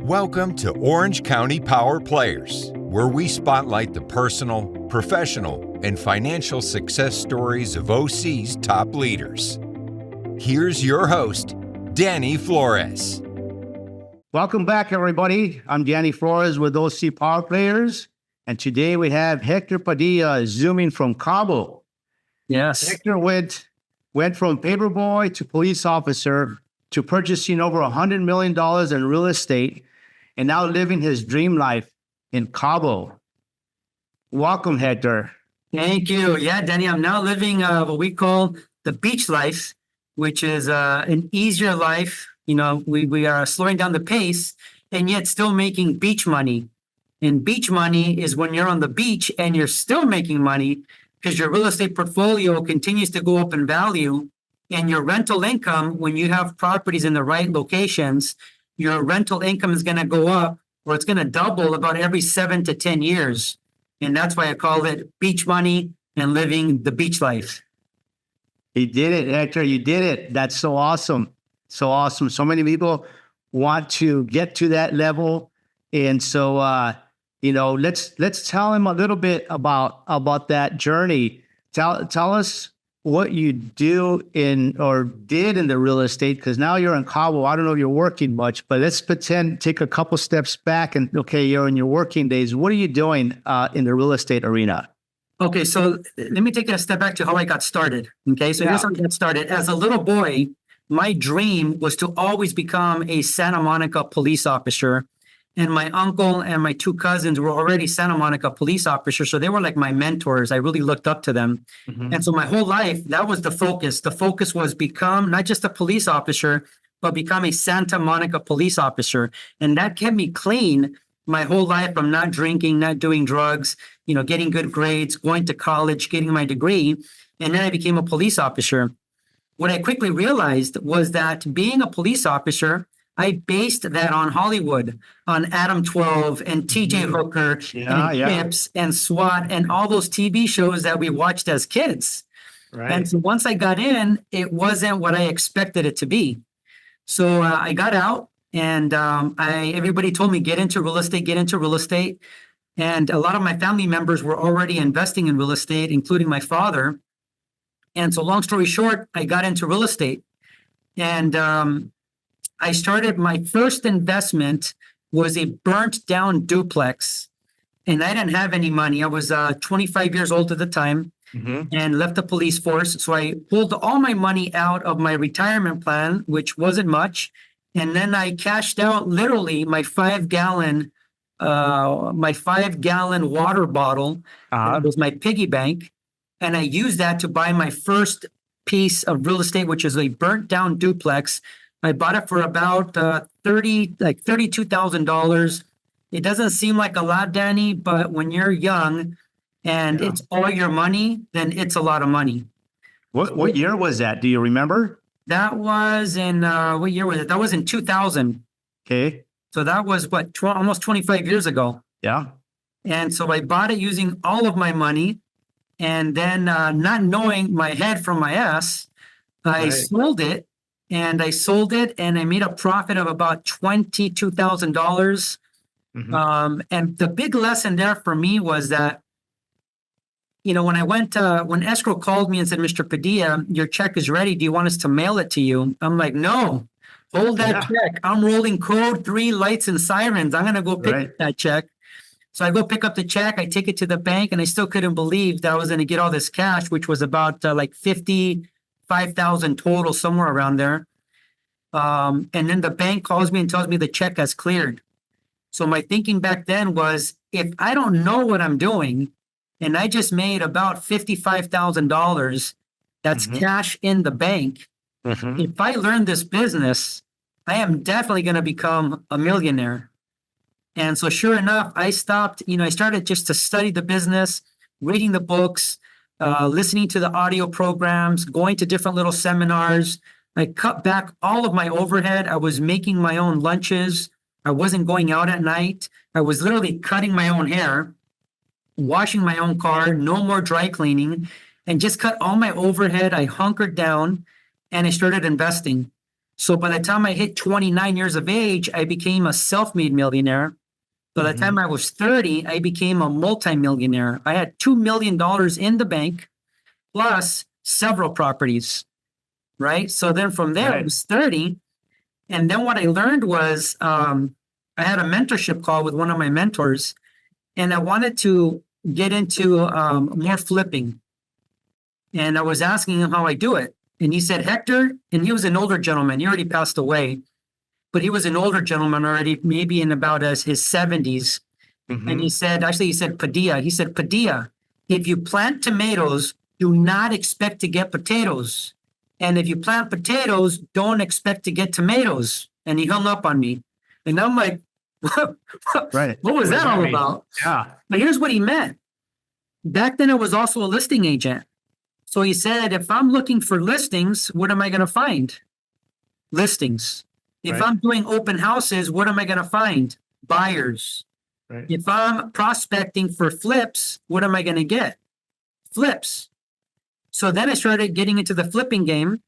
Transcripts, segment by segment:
Welcome to Orange County Power Players, where we spotlight the personal, professional, and financial success stories of OC's top leaders. Here's your host, Danny Flores. Welcome back, everybody. I'm Danny Flores with OC Power Players, and today we have Hector Padilla zooming from Cabo. Yes. Hector went from paperboy to police officer to purchasing over $100 million in real estate and now living his dream life in Cabo. Welcome, Hector. Thank you. Yeah, Danny, I'm now living what we call the beach life, which is an easier life. You know, we are slowing down the pace and yet still making beach money. And beach money is when you're on the beach and you're still making money because your real estate portfolio continues to go up in value. And your rental income, when you have properties in the right locations, your rental income is going to go up, or it's going to double about every 7 to 10 years. And that's why I call it beach money and living the beach life. You did it, Hector. You did it. That's so awesome. So awesome. So many people want to get to that level. And so, let's tell him a little bit about that journey. Tell us what you do did in the real estate, because now you're in Cabo. I don't know if you're working much, but let's take a couple steps back and, okay, you're in your working days. What are you doing in the real estate arena? Okay, so let me take a step back to how I got started. Okay, so here's how I got started. As a little boy, my dream was to always become a Santa Monica police officer. And my uncle and my two cousins were already Santa Monica police officers. So they were like my mentors. I really looked up to them. Mm-hmm. And so my whole life, that was the focus. The focus was become not just a police officer, but become a Santa Monica police officer. And that kept me clean my whole life from not drinking, not doing drugs, getting good grades, going to college, getting my degree. And then I became a police officer. What I quickly realized was that being a police officer, I based that on Hollywood, on Adam 12 and TJ Hooker and Pips and SWAT and all those TV shows that we watched as kids. Right. And so once I got in, it wasn't what I expected it to be. So I got out and everybody told me, get into real estate. And a lot of my family members were already investing in real estate, including my father. And so long story short, I got into real estate. And I started, my first investment was a burnt down duplex, and I didn't have any money. I was 25 years old at the time and left the police force. So I pulled all my money out of my retirement plan, which wasn't much. And then I cashed out literally my 5-gallon water bottle. That was my piggy bank. And I used that to buy my first piece of real estate, which is a burnt down duplex. I bought it for about $32,000. It doesn't seem like a lot, Danny, but when you're young and it's all your money, then it's a lot of money. What year was that? Do you remember? That was in, what year was it? That was in 2000. Okay. So that was almost 25 years ago. Yeah. And so I bought it using all of my money. And then not knowing my head from my ass, I sold it. And I sold it and I made a profit of about $22,000. And the big lesson there for me was that, when I went, when escrow called me and said, Mr. Padilla, your check is ready. Do you want us to mail it to you? I'm like, no, hold that check. I'm rolling code 3 lights and sirens. I'm going to go pick up that check. So I go pick up the check. I take it to the bank and I still couldn't believe that I was going to get all this cash, which was about $55,000 total, somewhere around there. And then the bank calls me and tells me the check has cleared. So my thinking back then was, if I don't know what I'm doing and I just made about $55,000, that's cash in the bank. If I learn this business, I am definitely going to become a millionaire. And so sure enough, I stopped, I started just to study the business, reading the books, listening to the audio programs, going to different little seminars. I cut back all of my overhead. I was making my own lunches. I wasn't going out at night. I was literally cutting my own hair, washing my own car, no more dry cleaning, and just cut all my overhead. I hunkered down and I started investing. So by the time I hit 29 years of age, I became a self-made millionaire. By the time I was 30, I became a multimillionaire. I had $2 million in the bank, plus several properties, right? So then from there, I was 30. And then what I learned was I had a mentorship call with one of my mentors, and I wanted to get into more flipping. And I was asking him how I do it. And he said, Hector, and he was an older gentleman. He already passed away, but he was an older gentleman already, maybe in about his 70s. And he said, Padilla. He said, Padilla, if you plant tomatoes, do not expect to get potatoes. And if you plant potatoes, don't expect to get tomatoes. And he hung up on me. And I'm like, what was that all about? Yeah. But here's what he meant. Back then, I was also a listing agent. So he said, if I'm looking for listings, what am I going to find? Listings. If I'm doing open houses, what am I going to find? Buyers. If I'm prospecting for flips, what am I going to get? Flips. So then I started getting into the flipping game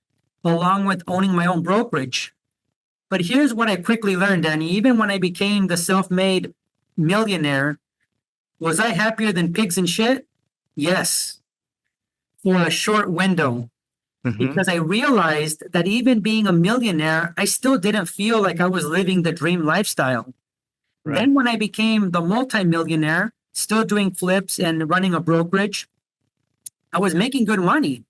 along with owning my own brokerage. But here's what I quickly learned, Danny. Even when I became the self-made millionaire, was I happier than pigs and shit? Yes. For a short window. Because I realized that even being a millionaire, I still didn't feel like I was living the dream lifestyle. Then when I became the multimillionaire, still doing flips and running a brokerage, I was making good money,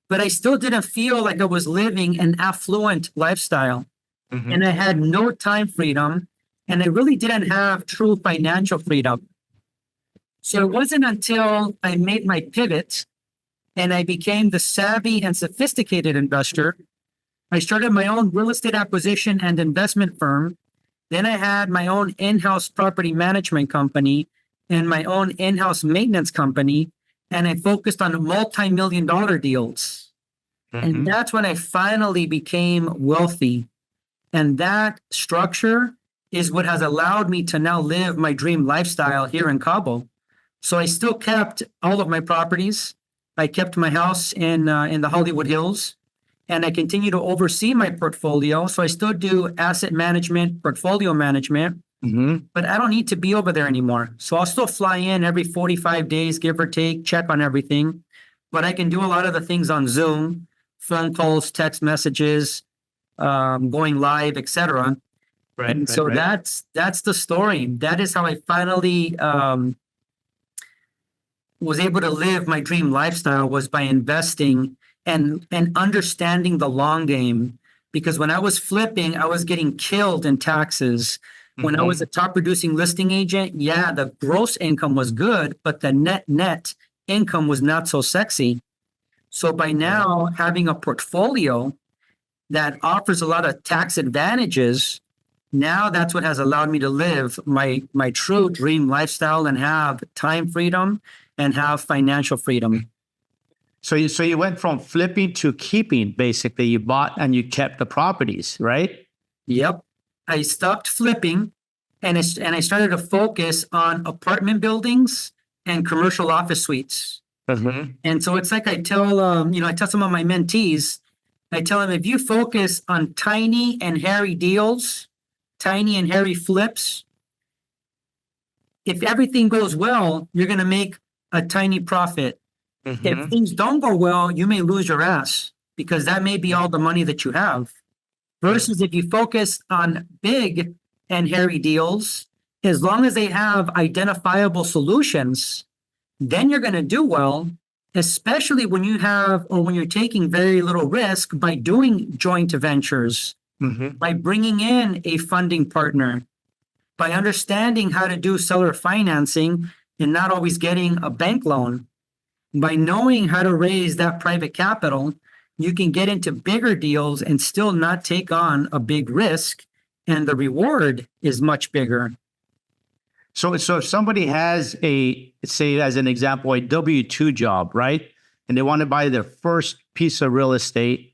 but I still didn't feel like I was living an affluent lifestyle. And I had no time freedom, and I really didn't have true financial freedom. So it wasn't until I made my pivot and I became the savvy and sophisticated investor. I started my own real estate acquisition and investment firm. Then I had my own in-house property management company and my own in-house maintenance company. And I focused on multi-million-dollar deals. And that's when I finally became wealthy. And that structure is what has allowed me to now live my dream lifestyle here in Cabo. So I still kept all of my properties. I kept my house in the Hollywood Hills, and I continue to oversee my portfolio. So I still do asset management, portfolio management, but I don't need to be over there anymore. So I'll still fly in every 45 days, give or take, check on everything. But I can do a lot of the things on Zoom, phone calls, text messages, going live, etc. So that's the story. That is how I finally was able to live my dream lifestyle, was by investing and understanding the long game. Because when I was flipping, I was getting killed in taxes. When I was a top producing listing agent, the gross income was good, but the net income was not so sexy. So by now having a portfolio that offers a lot of tax advantages, now that's what has allowed me to live my true dream lifestyle and have time freedom and have financial freedom. So you went from flipping to keeping, basically. You bought and you kept the properties, right? Yep. I stopped flipping and I started to focus on apartment buildings and commercial office suites. And so it's like I tell, I tell some of my mentees, I tell them, if you focus on tiny and hairy deals, tiny and hairy flips, if everything goes well, you're going to make a tiny profit. If things don't go well, you may lose your ass, because that may be all the money that you have. Versus if you focus on big and hairy deals, as long as they have identifiable solutions, then you're going to do well, especially when you have, or when you're taking very little risk by doing joint ventures, by bringing in a funding partner, by understanding how to do seller financing and not always getting a bank loan. By knowing how to raise that private capital, you can get into bigger deals and still not take on a big risk, and the reward is much bigger. So if somebody has say as an example, a W-2 job, right? And they want to buy their first piece of real estate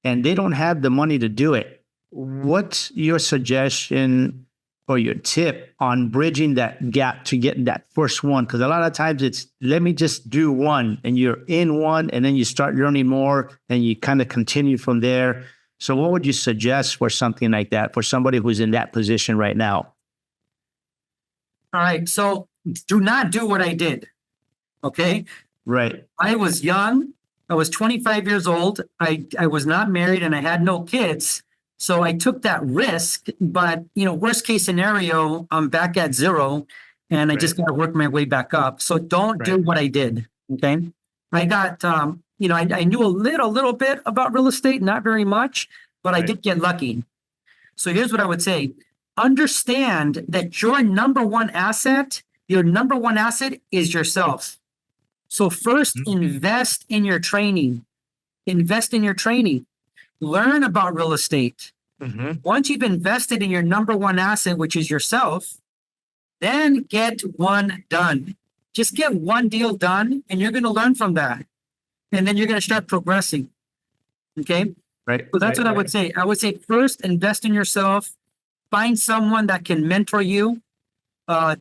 and they don't have the money to do it, what's your suggestion or your tip on bridging that gap to get that first one? Because a lot of times it's, let me just do one, and you're in one and then you start learning more and you kind of continue from there. So what would you suggest for something like that for somebody who's in that position right now? All right. So do not do what I did. Okay. Right. I was young. I was 25 years old. I was not married and I had no kids. So I took that risk, but worst case scenario, I'm back at zero and I just got to work my way back up. So don't do what I did. Okay. I got, I knew a little bit about real estate, not very much, but I did get lucky. So here's what I would say. Understand that your number one asset is yourself. So first, invest in your training. Invest in your training. Learn about real estate. Once you've invested in your number one asset, which is yourself, then get one done. Just get one deal done, and you're going to learn from that. And then you're going to start progressing. Okay? Right. So that's what I would say. I would say first, invest in yourself. Find someone that can mentor you.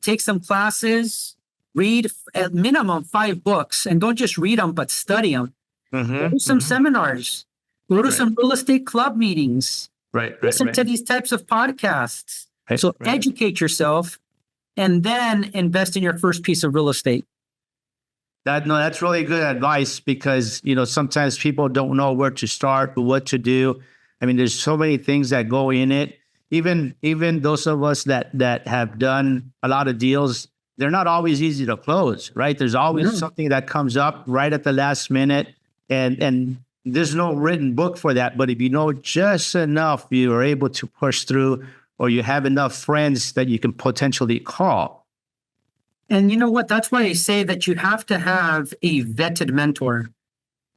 Take some classes. Read at minimum 5 books, and don't just read them, but study them. Go to some seminars. Go to some real estate club meetings. Listen to these types of podcasts. So educate yourself, and then invest in your first piece of real estate. That's really good advice because, sometimes people don't know where to start, what to do. I mean, there's so many things that go in it. Even those of us that have done a lot of deals, they're not always easy to close, right? There's always something that comes up right at the last minute, and there's no written book for that. But if you know just enough, you are able to push through, or you have enough friends that you can potentially call. And you know what? That's why I say that you have to have a vetted mentor.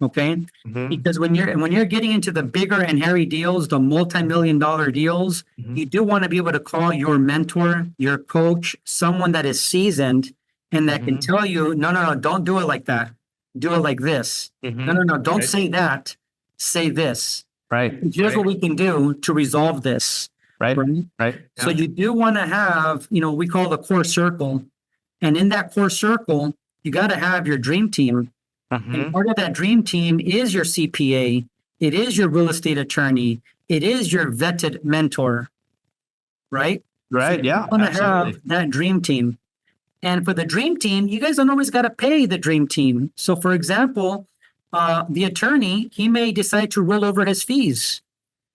Okay. Because when you're getting into the bigger and hairy deals, the multi-million-dollar deals, you do want to be able to call your mentor, your coach, someone that is seasoned and that can tell you, no, don't do it like that. Do it like this. No, don't say that. Say this. Right. Here's what we can do to resolve this. Right. So you do want to have, we call the core circle. And in that core circle, you got to have your dream team. And part of that dream team is your CPA. It is your real estate attorney. It is your vetted mentor. Right? Right. So you want to have that dream team. And for the dream team, you guys don't always got to pay the dream team. So for example, the attorney, he may decide to roll over his fees.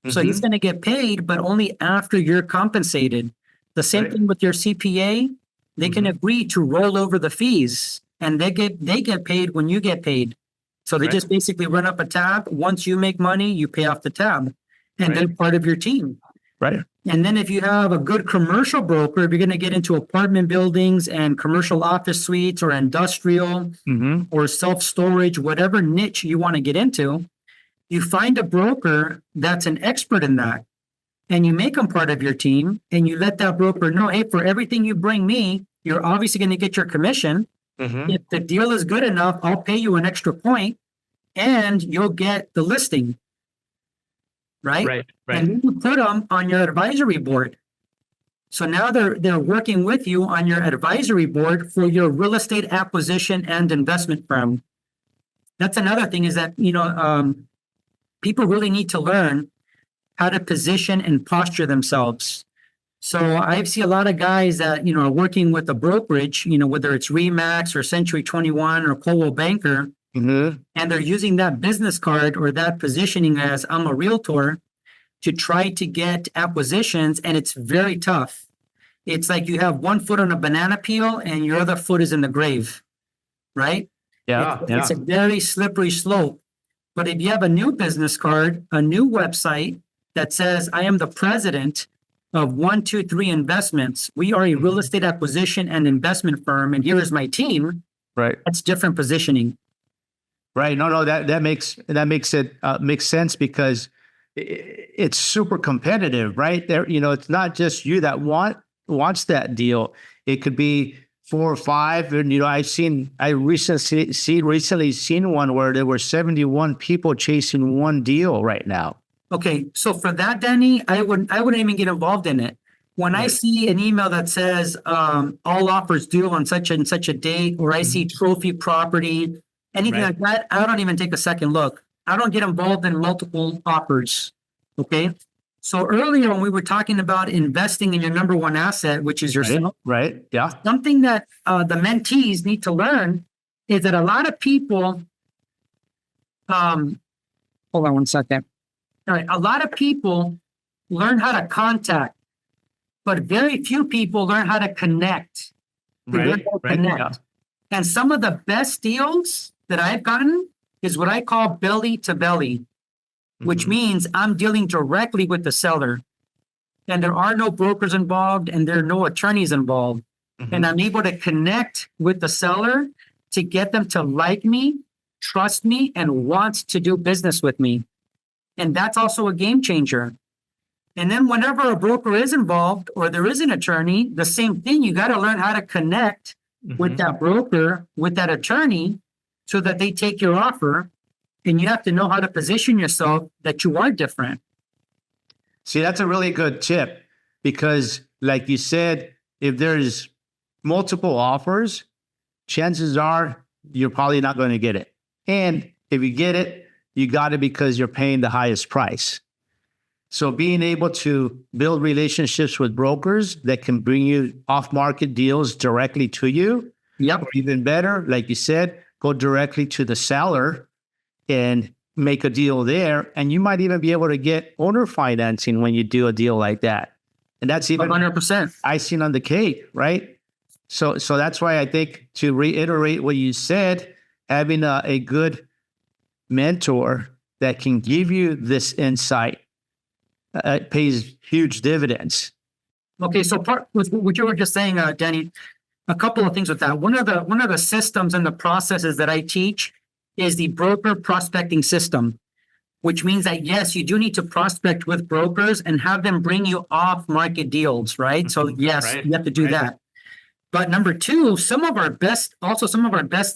So he's going to get paid, but only after you're compensated. The same thing with your CPA. They can agree to roll over the fees. And they get paid when you get paid. So they just basically run up a tab. Once you make money, you pay off the tab. And they're part of your team. Right. And then if you have a good commercial broker, if you're going to get into apartment buildings and commercial office suites or industrial or self-storage, whatever niche you want to get into, you find a broker that's an expert in that. And you make them part of your team. And you let that broker know, hey, for everything you bring me, you're obviously going to get your commission. If the deal is good enough, I'll pay you an extra point and you'll get the listing. Right. And you put them on your advisory board. So now they're working with you on your advisory board for your real estate acquisition and investment firm. That's another thing is that, people really need to learn how to position and posture themselves. So I see a lot of guys that, are working with a brokerage, whether it's Remax or Century 21 or Coldwell Banker, and they're using that business card or that positioning as I'm a realtor to try to get acquisitions. And it's very tough. It's like you have one foot on a banana peel and your other foot is in the grave, right? It's a very slippery slope. But if you have a new business card, a new website that says I am the president of 123 Investments. We are a real estate acquisition and investment firm, and here is my team. Right. That's different positioning. Right. No, that makes sense because it's super competitive, right? There, it's not just you that wants that deal. It could be 4 or 5, and I recently seen one where there were 71 people chasing one deal right now. Okay, so for that, Danny, I wouldn't even get involved in it. When I see an email that says all offers due on such and such a date, or I see trophy property, anything like that, I don't even take a second look. I don't get involved in multiple offers. Okay. So earlier when we were talking about investing in your number one asset, which is yourself, Right. Yeah. something that the mentees need to learn is that a lot of people, hold on one second. All right. A lot of people learn how to contact, but very few people learn how to connect. They learn how to connect. Yeah. And some of the best deals that I've gotten is what I call belly to belly, which means I'm dealing directly with the seller. And there are no brokers involved and there are no attorneys involved. And I'm able to connect with the seller to get them to like me, trust me, and want to do business with me. And that's also a game changer. And then whenever a broker is involved or there is an attorney, the same thing, you got to learn how to connect with that broker, with that attorney, so that they take your offer. And you have to know how to position yourself that you are different. See, that's a really good tip because, like you said, if there's multiple offers, chances are you're probably not going to get it. And if you get it, you got it because you're paying the highest price. So being able to build relationships with brokers that can bring you off-market deals directly to you, or even better, like you said, go directly to the seller and make a deal there. And you might even be able to get owner financing when you do a deal like that. And that's even 100% icing on the cake, right? So that's why I think, to reiterate what you said, having a good mentor that can give you this insight pays huge dividends. Okay, so part with what you were just saying, Danny, a couple of things with that. One of the systems and the processes that I teach is the broker prospecting system, which means that yes, you do need to prospect with brokers and have them bring you off-market deals, right? So yes, you have to do that. But number two, some of our best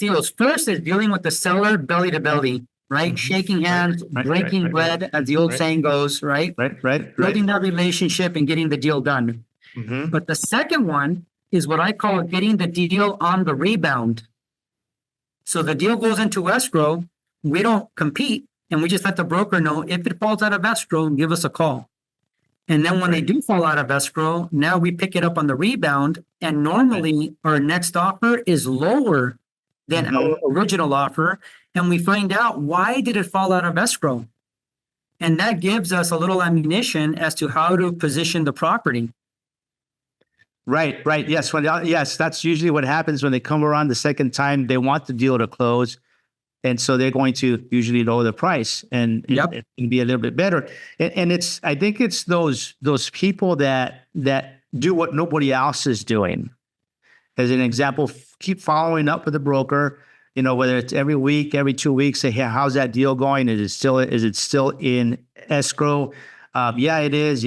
deals first is dealing with the seller belly to belly. Right? Shaking hands, breaking bread, as the old saying goes, right? Building that relationship and getting the deal done. But the second one is what I call getting the deal on the rebound. So the deal goes into escrow, we don't compete, and we just let the broker know if it falls out of escrow, give us a call. And then when they do fall out of escrow, now we pick it up on the rebound, and normally our next offer is lower than our original offer. And we find out, why did it fall out of escrow? And that gives us a little ammunition as to how to position the property. Right. Yes. Yes, that's usually what happens when they come around the second time. They want the deal to close. And so they're going to usually lower the price and it can be a little bit better. And I think it's those people that do what nobody else is doing. As an example, keep following up with the broker. You know, whether it's every week, every 2 weeks, say, hey, how's that deal going? Is it still in escrow? Yeah, it is.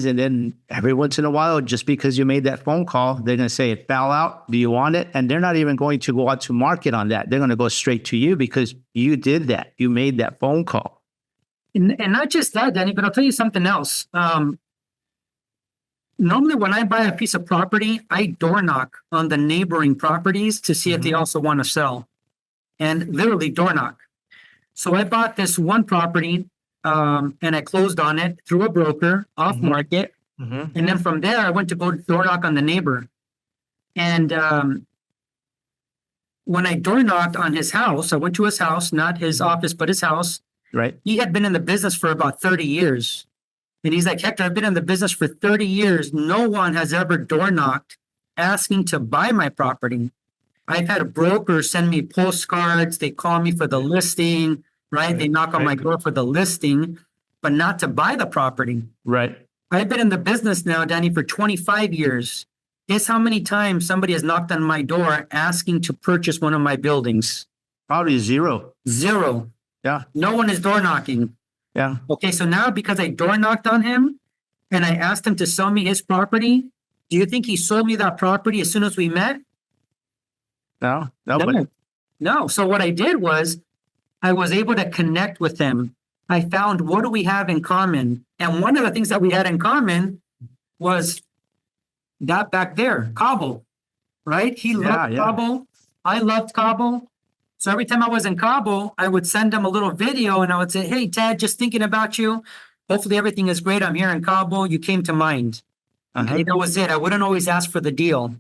And then every once in a while, just because you made that phone call, they're going to say it fell out. Do you want it? And they're not even going to go out to market on that. They're going to go straight to you because you did that. You made that phone call. And not just that, Danny, but I'll tell you something else. Normally, when I buy a piece of property, I door knock on the neighboring properties to see if they also want to sell. And literally door knock. So I bought this one property and I closed on it through a broker off market. And then from there, I went to go door knock on the neighbor. And when I door knocked on his house, I went to his house, not his office, but his house. Right. He had been in the business for about 30 years. And he's like, Hector, I've been in the business for 30 years. No one has ever door knocked asking to buy my property. I've had a broker send me postcards. They call me for the listing, right? They knock on my door for the listing, but not to buy the property. Right. I've been in the business now, Danny, for 25 years. Guess how many times somebody has knocked on my door asking to purchase one of my buildings? Probably zero. Zero. Yeah. No one is door knocking. Yeah. Okay, so now because I door knocked on him and I asked him to sell me his property, do you think he sold me that property as soon as we met? No. No. So what I did was I was able to connect with him. I found, what do we have in common? And one of the things that we had in common was that back there, Cabo, right? He loved Cabo. I loved Cabo. So every time I was in Cabo, I would send him a little video and I would say, hey, Ted, just thinking about you. Hopefully everything is great. I'm here in Cabo. You came to mind. Okay, that was it. I wouldn't always ask for the deal.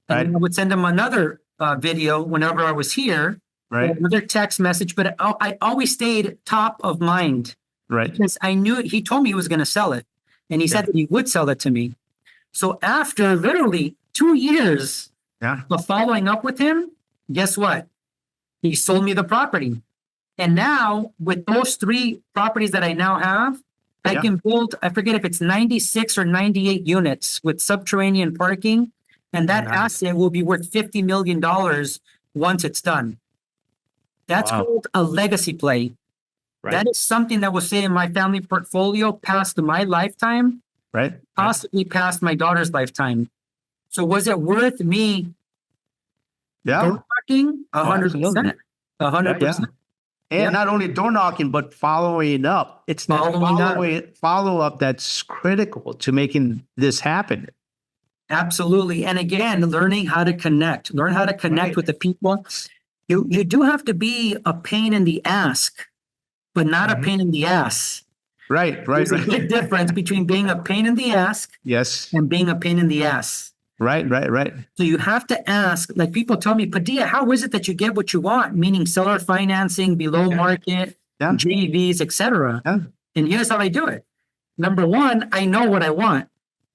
And then I would send him another video whenever I was here, or another text message, but I always stayed top of mind. Right. Because I knew he told me he was going to sell it. And he said that he would sell it to me. So after literally 2 years of following up with him, guess what? He sold me the property. And now with those 3 properties that I now have, I can build, I forget if it's 96 or 98 units with subterranean parking. And that asset will be worth $50 million once it's done. That's called a legacy play. Right. That is something that will stay in my family portfolio past my lifetime, possibly past my daughter's lifetime. So was it worth me door knocking? 100%. 100%. And not only door knocking, but following up. It's that follow up that's critical to making this happen. Absolutely. And again, learning how to connect. Learn how to connect with the people. You do have to be a pain in the ass, but not a pain in the ass. Right. There's a big difference between being a pain in the ass and being a pain in the ass. Right. So you have to ask, like people tell me, Padilla, how is it that you get what you want? Meaning seller financing, below market, JVs, etc. And here's how I do it. Number 1, I know what I want.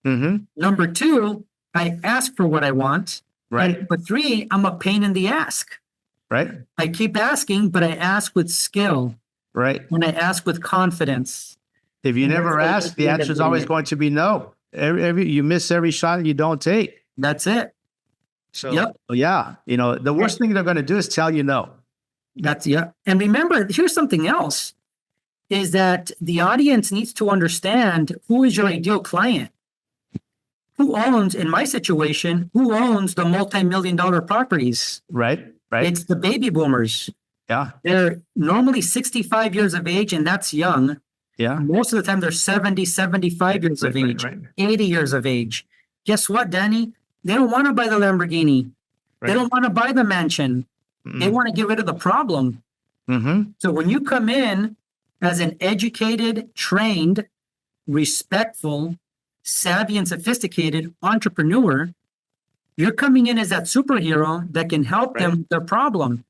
Number 2, I ask for what I want. Right. And for 3, I'm a pain in the ass. Right. I keep asking, but I ask with skill. Right. And I ask with confidence. If you never ask, the answer is always going to be no. You miss every shot you don't take. That's it. So the worst thing they're going to do is tell you no. And remember, here's something else, is that the audience needs to understand who is your ideal client. Who owns, in my situation, who owns the multi-million-dollar properties? Right. It's the baby boomers. Yeah. They're normally 65 years of age, and that's young. Yeah. Most of the time, they're 70, 75 years of age, 80 years of age. Guess what, Danny? They don't want to buy the Lamborghini. They don't want to buy the mansion. They want to get rid of the problem. So when you come in as an educated, trained, respectful, savvy, and sophisticated entrepreneur, you're coming in as that superhero that can help them with their problem.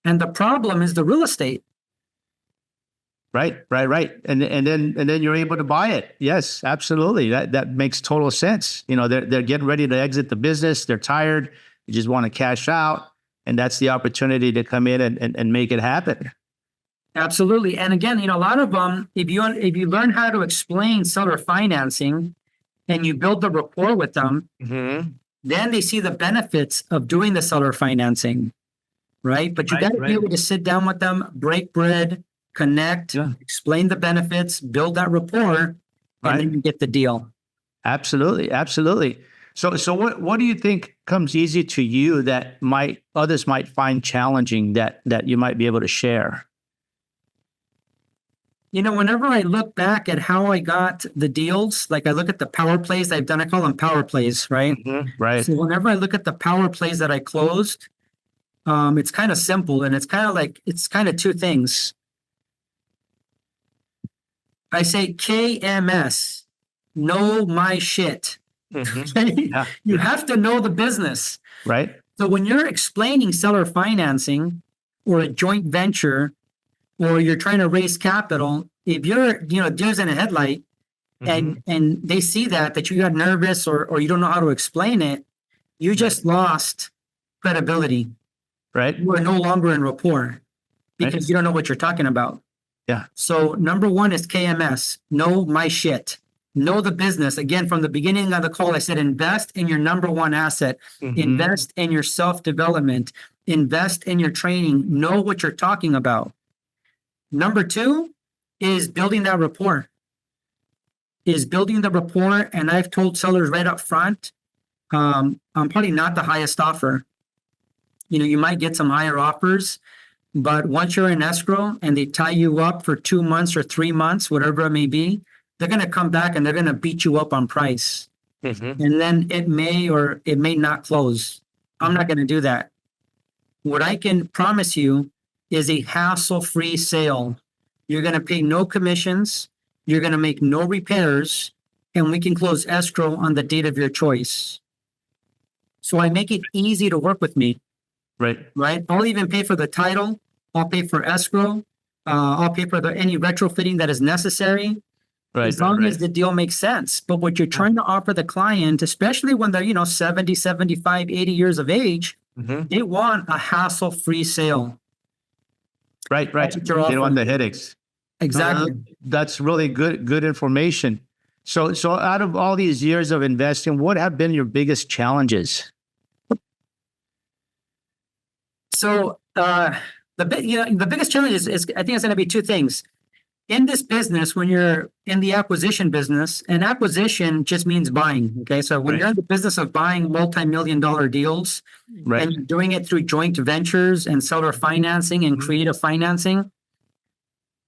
And the problem is the real estate. Right. And then you're able to buy it. Yes, absolutely. That makes total sense. They're getting ready to exit the business. They're tired. They just want to cash out. And that's the opportunity to come in and make it happen. Absolutely. And again, a lot of them, if you learn how to explain seller financing and you build the rapport with them, then they see the benefits of doing the seller financing. Right. But you got to be able to sit down with them, break bread, connect, explain the benefits, build that rapport, and then you get the deal. Absolutely. So what do you think comes easy to you that others might find challenging that you might be able to share? Whenever I look back at how I got the deals, like I look at the power plays I've done, I call them power plays, right? Right. So whenever I look at the power plays that I closed, it's kind of simple, and it's kind of 2 things. I say KMS, know my shit. You have to know the business. Right. So when you're explaining seller financing or a joint venture, or you're trying to raise capital, if you're, deers in a headlight and they see that you got nervous or you don't know how to explain it, you just lost credibility. Right. You are no longer in rapport because you don't know what you're talking about. Yeah. So number 1 is KMS, know my shit. Know the business. Again, from the beginning of the call, I said invest in your number 1 asset. Invest in your self-development. Invest in your training. Know what you're talking about. Number 2 is building that rapport. And I've told sellers right up front, I'm probably not the highest offer. You might get some higher offers, but once you're in escrow and they tie you up for 2 months or 3 months, whatever it may be, they're going to come back and they're going to beat you up on price. And then it may or it may not close. I'm not going to do that. What I can promise you is a hassle-free sale. You're going to pay no commissions. You're going to make no repairs, and we can close escrow on the date of your choice. So I make it easy to work with me, Right. right? I'll even pay for the title. I'll pay for escrow. I'll pay for any retrofitting that is necessary. Right. As long as the deal makes sense. But what you're trying to offer the client, especially when they're, 70, 75, 80 years of age, they want a hassle-free sale. Right. That's what you're They don't want offering. the headaches. Exactly. That's really good information. So out of all these years of investing, what have been your biggest challenges? So the biggest challenge is I think it's going to be two things. In this business, when you're in the acquisition business, and acquisition just means buying. Okay, so when Right. you're in the business of buying multi-million-dollar deals, Right. and you're doing it through joint ventures and seller financing and creative financing,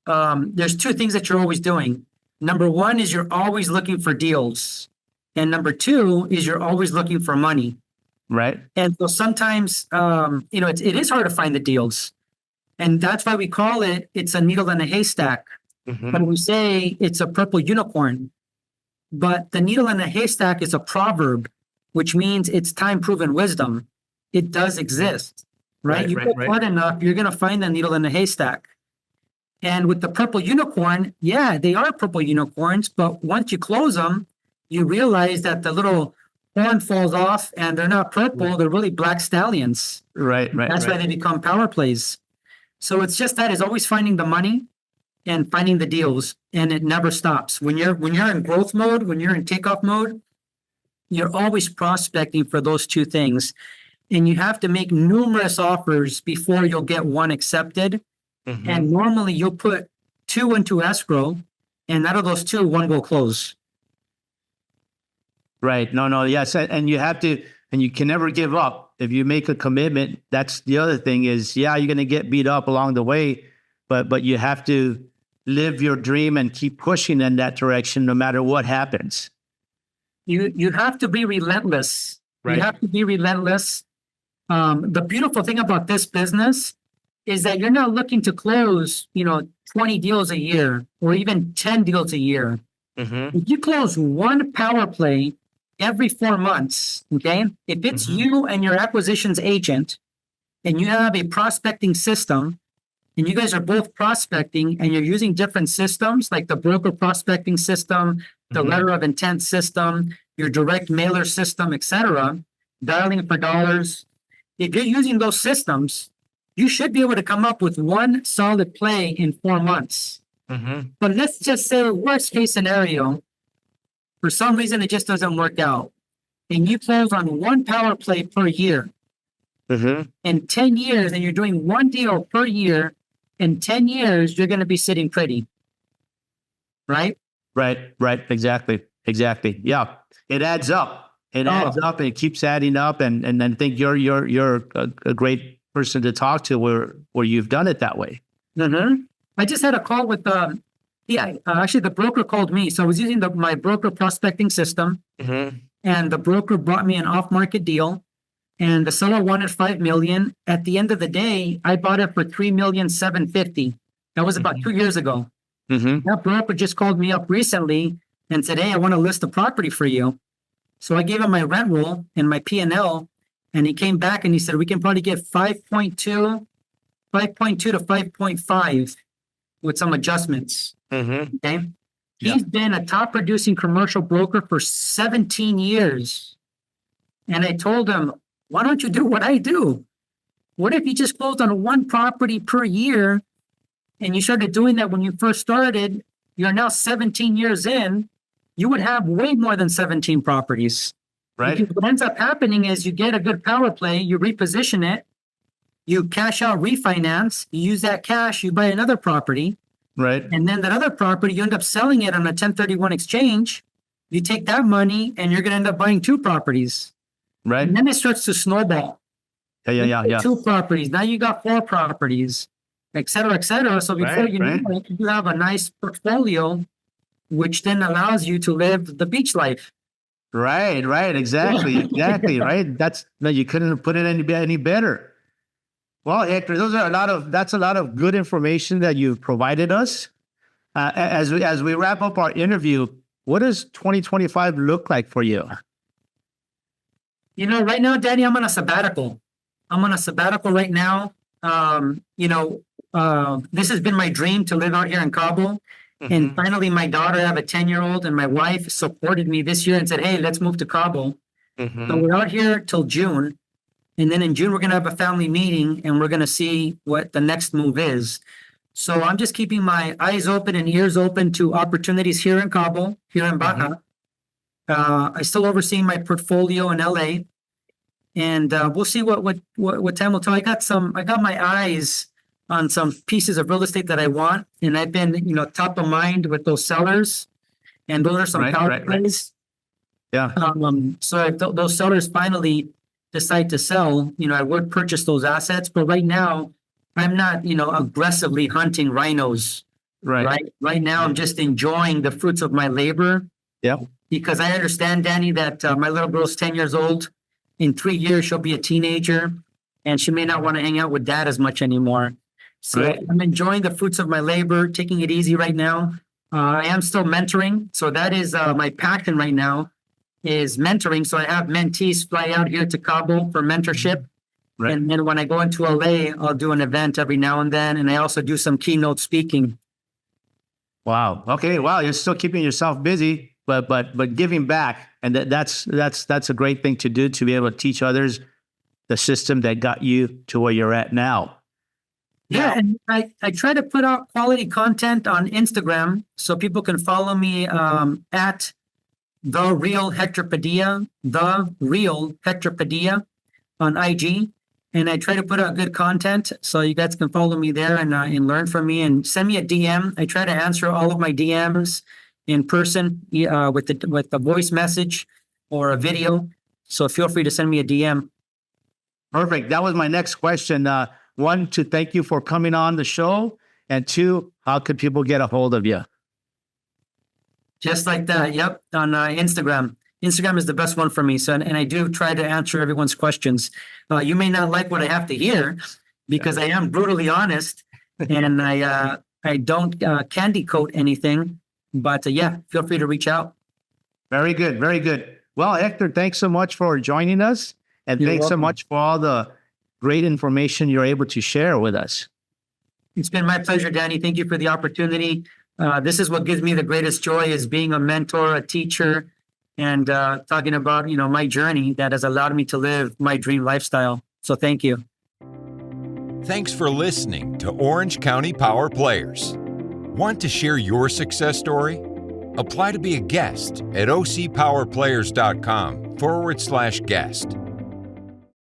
there's two things that you're always doing. Number one is you're always looking for deals, and number two is you're always looking for money. Right. And so sometimes, it is hard to find the deals. And that's why we call it's a needle in a haystack. But we say it's a purple unicorn. But the needle in a haystack is a proverb, which means it's time-proven wisdom. It does exist, right? You get hard enough, you're going to find the needle in the haystack. And with the purple unicorn, yeah, they are purple unicorns. But once you close them, you realize that the little horn falls off and they're not purple, they're really black stallions. Right. That's why they become power plays. So it's just that is always finding the money and finding the deals, and it never stops. When you're in growth mode, when you're in takeoff mode, you're always prospecting for those two things. And you have to make numerous offers before you'll get one accepted. And normally you'll put two into escrow, and out of those two, one will close. Right. No. Yes. And you have to, and you can never give up. If you make a commitment, that's the other thing is, yeah, you're going to get beat up along the way, but you have to live your dream and keep pushing in that direction no matter what happens. You have to be relentless. Right. You have to be relentless. The beautiful thing about this business is that you're not looking to close, 20 deals a year or even 10 deals a year. If you close one power play every 4 months, okay? If it's you and your acquisitions agent and you have a prospecting system and you guys are both prospecting and you're using different systems like the broker prospecting system, the letter of intent system, your direct mailer system, etc., dialing for dollars. If you're using those systems, you should be able to come up with one solid play in 4 months. But let's just say worst case scenario, for some reason it just doesn't work out. And you close on one power play per year. In 10 years, and you're doing one deal per year, in 10 years, you're going to be sitting pretty. Right? Right. Exactly. Yeah. It adds up. It adds up and it keeps adding up. And I think you're a great person to talk to where you've done it that way. I just had a call with actually the broker called me. So I was using my broker prospecting system, and the broker brought me an off-market deal, and the seller wanted $5 million. At the end of the day, I bought it for $3,750,000. That was about 2 years ago. That broker just called me up recently and said, "Hey, I want to list the property for you." So I gave him my rent roll and my P&L, and he came back and he said, "We can probably get 5.2 to 5.5 with some adjustments." Okay. He's been a top producing commercial broker for 17 years. And I told him, why don't you do what I do? What if you just closed on one property per year and you started doing that when you first started? You're now 17 years in. You would have way more than 17 properties. Right. Because what ends up happening is you get a good power play, you reposition it, you cash out, refinance, you use that cash, you buy another property. Right. And then that other property, you end up selling it on a 1031 exchange. You take that money and you're going to end up buying two properties. Right. And then it starts to snowball. Yeah. Two properties. Now you got 4 properties, et cetera, et cetera. So before you know it, you have a nice portfolio, which then allows you to live the beach life. Right. Exactly. Right. You couldn't have put it any better. Well, Hector, that's a lot of good information that you've provided us. As we wrap up our interview, what does 2025 look like for you? Right now, Danny, I'm on a sabbatical. I'm on a sabbatical right now. This has been my dream to live out here in Cabo. And finally, my daughter, I have a 10-year-old, and my wife supported me this year and said, hey, let's move to Cabo. So we're out here till June. And then in June, we're going to have a family meeting, and we're going to see what the next move is. So I'm just keeping my eyes open and ears open to opportunities here in Cabo, here in Baja. I still oversee my portfolio in LA. And we'll see what time will tell. I got my eyes on some pieces of real estate that I want, and I've been, top of mind with those sellers, and those are some power plays. Yeah. So if those sellers finally decide to sell, I would purchase those assets, but right now I'm not, aggressively hunting rhinos. Right now, I'm just enjoying the fruits of my labor. Yeah. Because I understand, Danny, that my little girl's 10 years old. In 3 years, she'll be a teenager, and she may not want to hang out with dad as much anymore. So I'm enjoying the fruits of my labor, taking it easy right now. I am still mentoring. So that is my passion right now is mentoring. So I have mentees fly out here to Cabo for mentorship. Right. And then when I go into LA, I'll do an event every now and then. And I also do some keynote speaking. Wow. Okay. Wow. You're still keeping yourself busy, but giving back. And that's a great thing to do, to be able to teach others the system that got you to where you're at now. Yeah, and I try to put out quality content on Instagram so people can follow me at The Real Hector Padilla, The Real Hector Padilla on IG. And I try to put out good content so you guys can follow me there and learn from me and send me a DM. I try to answer all of my DMs in person with the voice message or a video. So feel free to send me a DM. Perfect. That was my next question. One, to thank you for coming on the show. And two, how could people get a hold of you? Just like that. Yep. On Instagram. Instagram is the best one for me. So, and I do try to answer everyone's questions. You may not like what I have to hear because I am brutally honest and I don't candy coat anything. But feel free to reach out. Very good. Very good. Well, Hector, thanks so much for joining us. And thanks so much for all the great information you're able to share with us. It's been my pleasure, Danny. Thank you for the opportunity. This is what gives me the greatest joy, is being a mentor, a teacher, and talking about, my journey that has allowed me to live my dream lifestyle. So thank you. Thanks for listening to Orange County Power Players. Want to share your success story? Apply to be a guest at ocpowerplayers.com/guest.